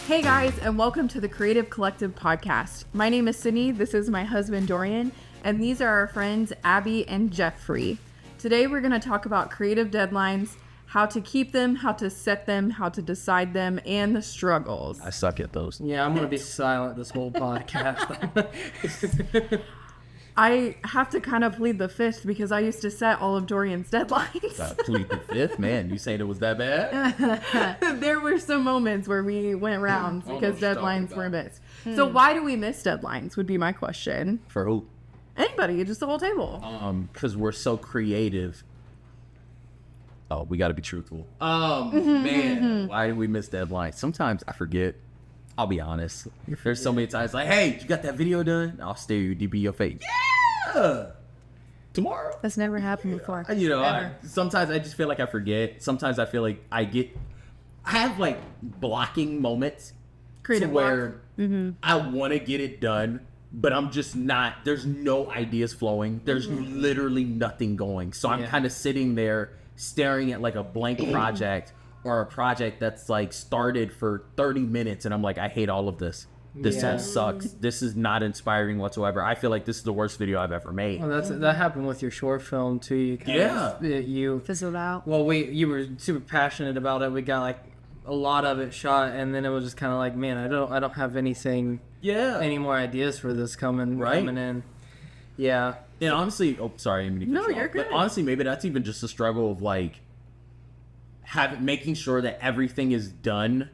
Hey guys, and welcome to the Creative Collective podcast. My name is Sydney, this is my husband Dorian, and these are our friends Abby and Jeffrey. Today we're going to talk about creative deadlines, how to keep them, how to set them, how to decide them, and the struggles. I suck at those. Yeah, I'm going to be silent this whole podcast. I have to kind of plead the fifth because I used to set all of Dorian's deadlines. Plead the fifth, man. You saying it was that bad? There were some moments where we went rounds because deadlines were missed. So why do we miss deadlines would be my question. For who? Anybody, just the whole table. Because we're so creative. Oh, we got to be truthful. Mm-hmm, Man, why do we miss deadlines? Sometimes I forget. I'll be honest. There's so many times like, hey, you got that video done? I'll stare you deep in your face. Yeah! Tomorrow. That's never happened before. You know, sometimes I just feel like I forget. Sometimes I feel like I have like blocking moments. Creative to where I want to get it done, but I'm just not. There's no ideas flowing. There's literally nothing going. So I'm kind of sitting there staring at like a blank project or a project that's like started for 30 minutes and I'm like, I hate all of this. This all sucks. This is not inspiring whatsoever. I feel like this is the worst video I've ever made. Well, that happened with your short film too. You kind of, you Fizzled out. Well, you were super passionate about it. We got like a lot of it shot, and then it was just kind of like, man, I don't have anything. Any more ideas for this coming in? Yeah. And honestly, sorry, I didn't mean to cut you you're off, good. But honestly, maybe that's even just a struggle of like making sure that everything is done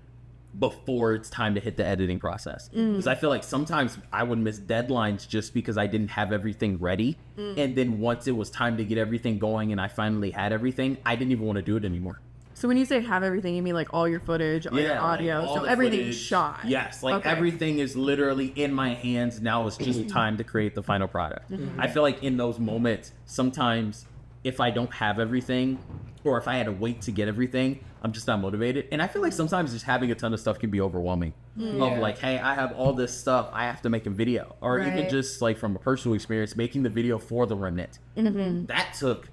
before it's time to hit the editing process. Because I feel like sometimes I would miss deadlines just because I didn't have everything ready. And then once it was time to get everything going and I finally had everything, I didn't even want to do it anymore. So when you say have everything, you mean like all your footage, all your audio, like all so the everything's footage. shot. Yes, like Okay. everything is literally in my hands. Now it's just time to create the final product. I feel like in those moments, sometimes if I don't have everything or if I had to wait to get everything, I'm just not motivated. And I feel like sometimes just having a ton of stuff can be overwhelming. Of like, hey, I have all this stuff, I have to make a video. Or even Right. just like from a personal experience, making the video for the Remnant. That took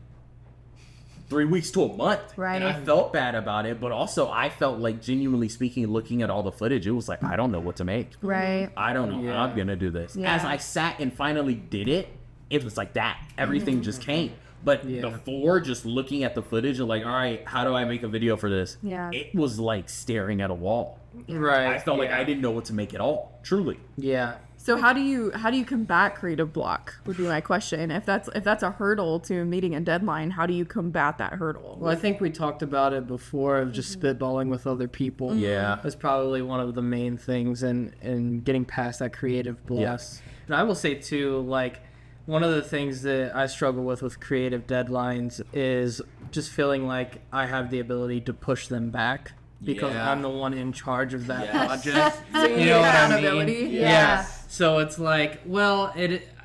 3 weeks to a month. Right. And I felt bad about it, but also I felt like, genuinely speaking, looking at all the footage, it was like, I don't know what to make. Right. I don't know how I'm gonna do this. Yeah. As I sat and finally did it, it was like that. Everything just came. But before, just looking at the footage and like, all right, how do I make a video for this? Yeah. It was like staring at a wall. Right. I felt like I didn't know what to make at all. Truly. Yeah. So how do you combat creative block would be my question. If that's a hurdle to meeting a deadline, how do you combat that hurdle? Well, I think we talked about it before of just spitballing with other people. Yeah. That's probably one of the main things in getting past that creative block. Yes. And I will say too, like, one of the things that I struggle with creative deadlines is just feeling like I have the ability to push them back because Yeah. I'm the one in charge of that Yes. project. So you You know need what I accountability? mean? Yeah. So it's like, well,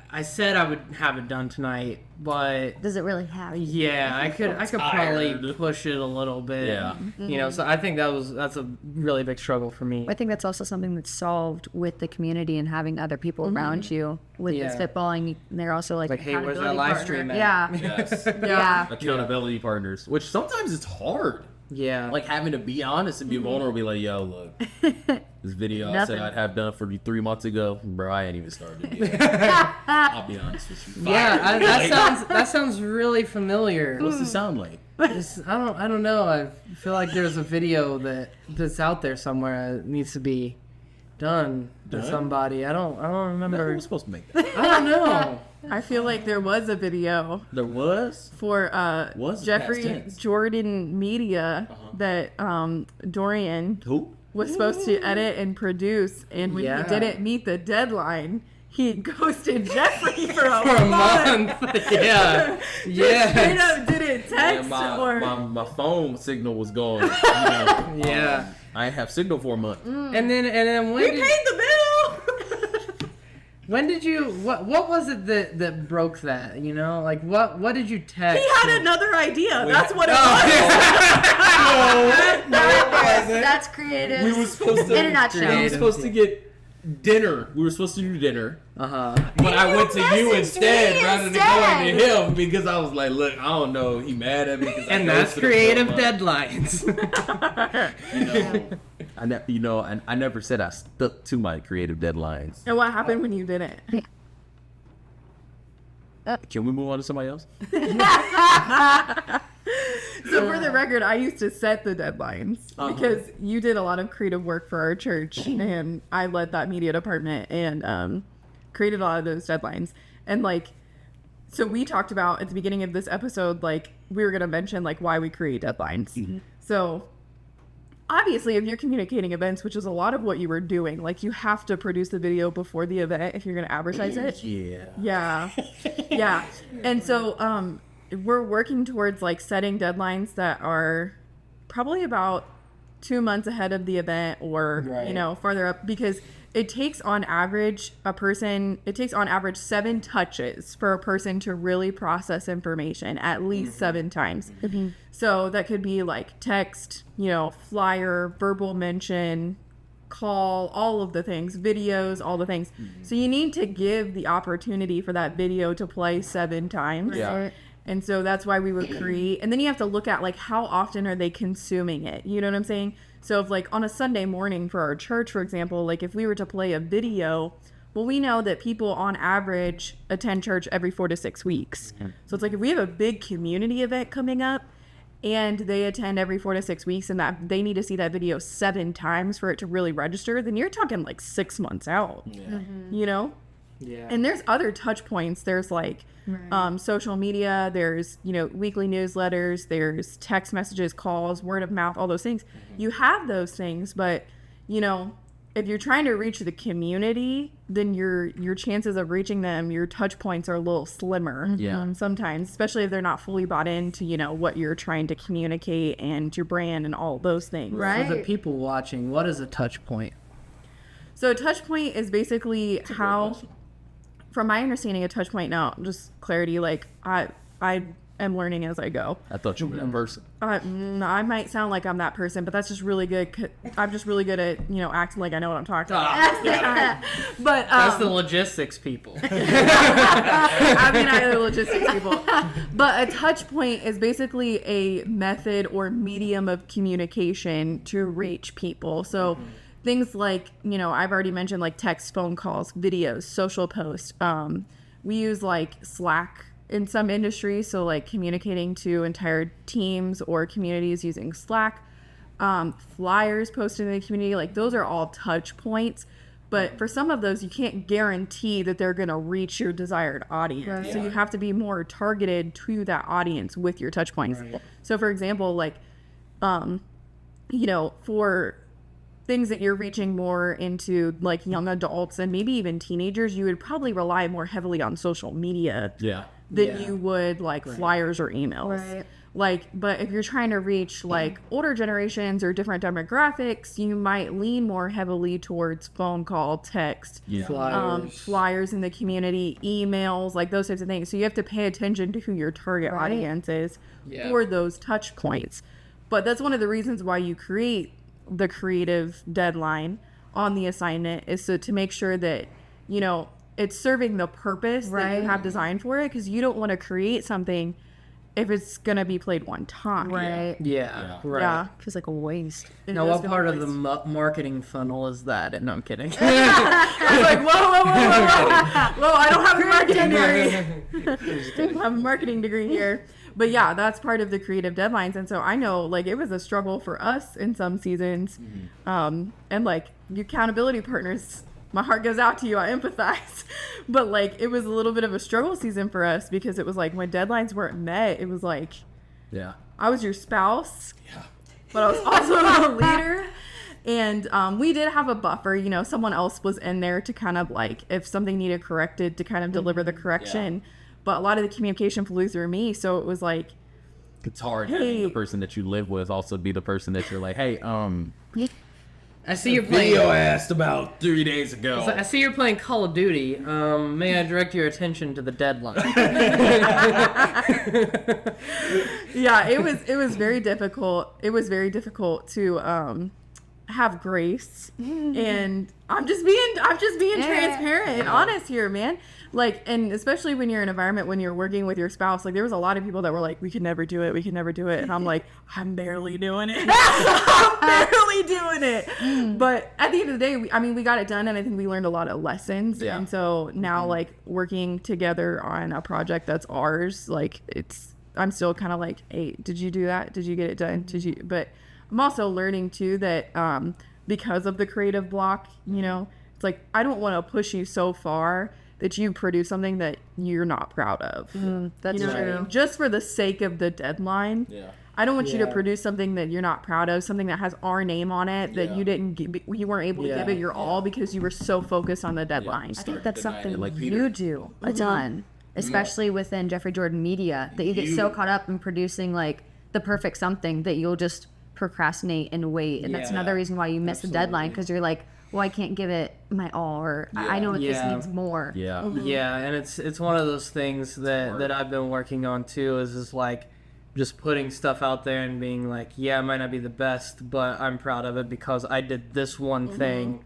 I said I would have it done tonight, but Does it really have? yeah, I could probably tired. push it a little bit. Yeah. You know, so I think that's a really big struggle for me. I think that's also something that's solved with the community and having other people around you with Yeah. the spitballing. They're also like, Like, hey, where's that accountability live partner. stream at? Yeah. Yes. Yeah. Accountability partners, which sometimes it's hard. Yeah. Like having to be honest and be vulnerable, be like, yo, look, this video I said Nothing. I'd have done for you 3 months ago, bro, I ain't even started yet. I'll be honest with you. Yeah, that sounds really familiar. What's it sound like? I don't know. I feel like there's a video that's out there somewhere that needs to be done to Done? somebody. I don't Never remember. was supposed to make that. I don't know. I feel like there was a video There was? for Was Jeffrey past tense. Jordan Media that Dorian Who? was supposed to edit and produce, and when Yeah. he didn't meet the deadline, he ghosted Jeffrey for a For a month. month. Yeah. Straight Yeah. up didn't text or my phone signal was gone. You know, Yeah. I have signal for a month. And then we paid the bill. when did you what was it that broke that? You know, like what did you text? He had another idea. That's what it was. That's creative. We were supposed to. In a nutshell. We were supposed to get dinner. We were supposed to do dinner. Uh-huh. But I went to you messaged instead me rather than going to him because I was like, look, I don't know. He mad at me. 'cause I And that's ghosted him creative so much. deadlines. You know? I never said I stuck to my creative deadlines. And what happened when you didn't? Can we move on to somebody else? So for the record, I used to set the deadlines because you did a lot of creative work for our church, and I led that media department and created a lot of those deadlines. And like, so we talked about at the beginning of this episode, like we were going to mention like why we create deadlines. Mm-hmm. So obviously, if you're communicating events, which is a lot of what you were doing, like you have to produce the video before the event if you're going to advertise it. Yeah. And so we're working towards like setting deadlines that are probably about 2 months ahead of the event or, farther up, because it takes on average 7 touches for a person to really process information, at least 7 times. Mm-hmm. So that could be like text, flyer, verbal mention, call, all of the things, videos, all the things. Mm-hmm. So you need to give the opportunity for that video to play 7 times. Yeah. And so that's why we would create. And then you have to look at like how often are they consuming it? You know what I'm saying? So if like on a Sunday morning for our church, for example, like if we were to play a video, well, we know that people on average attend church every 4 to 6 weeks. So it's like if we have a big community event coming up and they attend every 4 to 6 weeks and that they need to see that video 7 times for it to really register, then you're talking like 6 months out, Yeah. And there's other touch points. There's like social media, there's, weekly newsletters, there's text messages, calls, word of mouth, all those things. Mm-hmm. You have those things, but, if you're trying to reach the community, then your chances of reaching them, your touch points are a little slimmer. Yeah. Sometimes, especially if they're not fully bought into, what you're trying to communicate and your brand and all those things. Right. For the people watching, what is a touch point? So a touch point is basically how... From my understanding, a touch point, now, just clarity, like, I am learning as I go. I thought you were that person. I might sound like I'm that person, but that's just really good. I'm just really good at, acting like I know what I'm talking about. But that's the logistics people. I mean, I know logistics people. But a touch point is basically a method or medium of communication to reach people. So things like, I've already mentioned like text, phone calls, videos, social posts. We use like Slack in some industries. So like communicating to entire teams or communities using Slack, flyers posted in the community, like those are all touch points. But for some of those, you can't guarantee that they're going to reach your desired audience. Right. So you have to be more targeted to that audience with your touch points. Right. So for example, like, for things that you're reaching more into like young adults and maybe even teenagers, you would probably rely more heavily on social media than you would like flyers or emails. Right. Like, but if you're trying to reach like older generations or different demographics, you might lean more heavily towards phone call, text, flyers in the community, emails, like those types of things. So you have to pay attention to who your target audience is for those touch points. But that's one of the reasons why you create the creative deadline on the assignment, is to make sure that it's serving the purpose that you have designed for it, because you don't want to create something if it's gonna be played one time. Right. Right. Feels like a waste. Now, what part of the marketing funnel is that? And no, I'm kidding. I was like, whoa, I don't have a marketing degree. I have a marketing degree here. But yeah, that's part of the creative deadlines. And so I know like it was a struggle for us in some seasons. And like your accountability partners, my heart goes out to you. I empathize. But like it was a little bit of a struggle season for us, because it was like when deadlines weren't met, it was like, I was your spouse, but I was also the leader. And we did have a buffer, someone else was in there to kind of like, if something needed corrected, to kind of deliver the correction. But a lot of the communication flew through me. So it was like, it's hard having the person that you live with also be the person that you're like, hey, I see you're playing. Video asked about 3 days ago. I see you're playing Call of Duty. May I direct your attention to the deadline? Yeah, it was very difficult. It was very difficult to have grace, and I'm just being transparent and honest here, man. Like, and especially when you're in an environment when you're working with your spouse, like there was a lot of people that were like, we could never do it, and I'm like, I'm barely doing it. I'm barely doing it. But at the end of the day, we got it done, and I think we learned a lot of lessons. Yeah. And so now, like, working together on a project that's ours, like, I'm still kind of like, hey, did you do that? Did you get it done? But I'm also learning too that because of the creative block, it's like, I don't want to push you so far that you produce something that you're not proud of. That's true. Just for the sake of the deadline. Yeah. I don't want you to produce something that you're not proud of, something that has our name on it, that you weren't able to give it your all because you were so focused on the deadline. I think that's something like you do a ton, especially within Jeffrey Jordan Media, that you get so caught up in producing like the perfect something that you'll just procrastinate and wait. And that's another reason why you miss the deadline, because you're like, well, I can't give it my all, or I know this needs more. Yeah. Yeah, and it's one of those things that I've been working on too, is like just putting stuff out there and being like, yeah, it might not be the best, but I'm proud of it because I did this one thing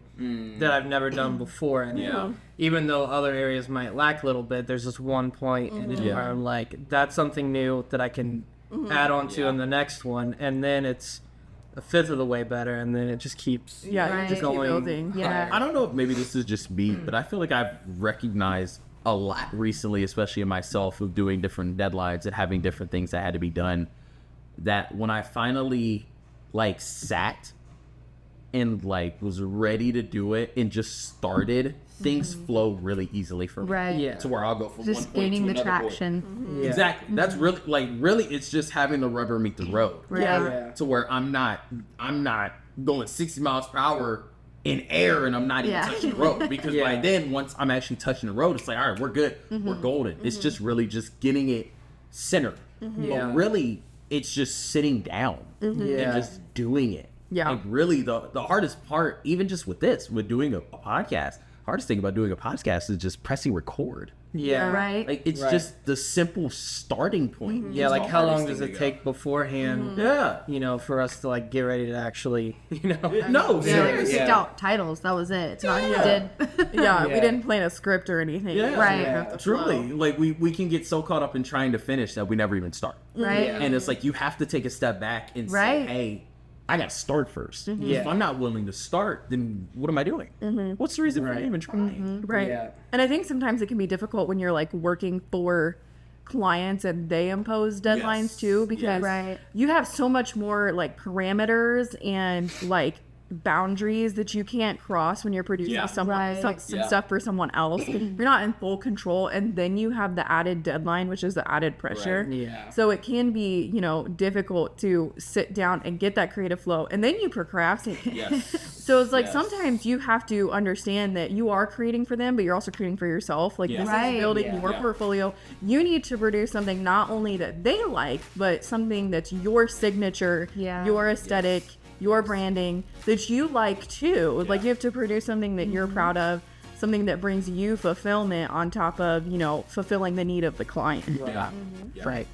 that I've never done before. And even though other areas might lack a little bit, there's this one point in it where I'm like, that's something new that I can add on to in the next one, and then it's a fifth of the way better, and then it just keeps Just keep building. Yeah. I don't know if maybe this is just me, but I feel like I've recognized a lot recently, especially in myself, of doing different deadlines and having different things that had to be done, that when I finally like sat and like was ready to do it and just started, things flow really easily for me. Right. Yeah. To where I'll go from Just one point gaining to the another traction. point. Exactly. That's really it's just having the rubber meet the road. Right. Yeah. To where I'm not going 60 miles per hour in air and I'm not even touching the road, because by then, once I'm actually touching the road, it's like, all right, we're good, we're golden. It's just really just getting it centered. But really, it's just sitting down and just doing it. Yeah. Like really, the hardest part, even just with doing a podcast, hardest thing about doing a podcast is just pressing record. Yeah. Right. Like it's just the simple starting point. Yeah, It's like the how long hardest does thing it to take beforehand, Yeah. for us to like get ready to actually, No, We seriously. picked out titles. That was it. It's not you did. We didn't plan a script or anything. Yeah, Right. Truly, like we can get so caught up in trying to finish that we never even start. Right. And it's like you have to take a step back and Right. say, hey, I got to start first. Yeah. If I'm not willing to start, then what am I doing? What's the reason for me even trying? Right. Yeah. And I think sometimes it can be difficult when you're like working for clients and they impose deadlines Yes. too, because Right. you have so much more like parameters and like boundaries that you can't cross when you're producing some stuff for someone else. You're not in full control, and then you have the added deadline, which is the added pressure. Right. Yeah. So it can be, difficult to sit down and get that creative flow, and then you procrastinate. Yes. So it's like sometimes you have to understand that you are creating for them, but you're also creating for yourself. Like this Right. is building your portfolio. You need to produce something not only that they like, but something that's your signature, your aesthetic, your branding that you like too. Like you have to produce something that you're proud of, something that brings you fulfillment on top of, fulfilling the need of the client. Right. Yeah. Right.